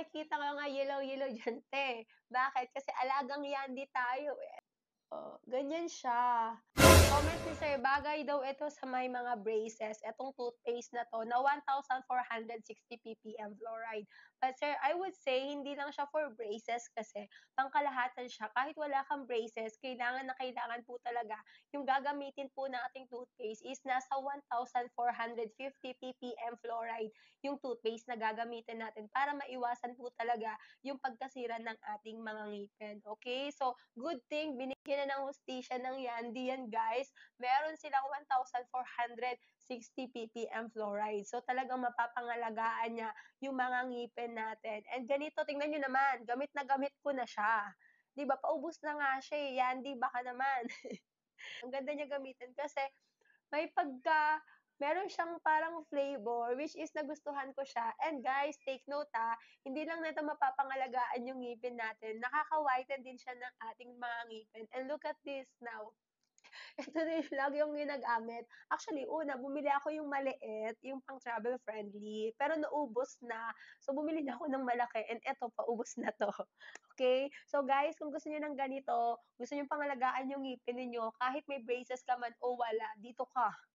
nakikita ko nga yellow-yellow diyan, te. Bakit? Kasi alagang Yandi tayo, eh. Oh, ganyan siya. Comment ni sir, bagay daw ito sa may mga braces, etong toothpaste na 'to na 1,460 ppm fluoride. But sir, I would say hindi lang siya for braces kasi pangkalahatan siya. Kahit wala kang braces, kailangan na kailangan po talaga yung gagamitin po nating toothpaste is nasa 1,450 ppm fluoride yung toothpaste na gagamitin natin para maiwasan po talaga yung pagkasira ng ating mga ngipin, okay? So, good thing binigyan na ng hustisya ng Yandi yan, guys. Meron silang 1,460 ppm fluoride. So, talagang mapapangalagaan niya yung mga ngipin natin. And ganito, tingnan nyo naman, gamit na gamit ko na siya. 'Di ba? Paubos na nga siya eh. Yandi, baka naman. Ang ganda niya gamitin kasi may meron siyang parang flavor which is nagustuhan ko siya. And guys, take note hindi lang nito mapapangalagaan yung ngipin natin, nakaka-whiten din siya ng ating mga ngipin. And look at this now. Ito na yung lagi yung ginagamit. Actually, una, bumili ako yung maliit, yung pang travel friendly, pero naubos na. So, bumili na ako ng malaki and eto, paubos na 'to. Okay? So, guys, kung gusto niyo ng ganito, gusto niyo pangalagaan yung ngipin ninyo, kahit may braces ka man o wala, dito ka.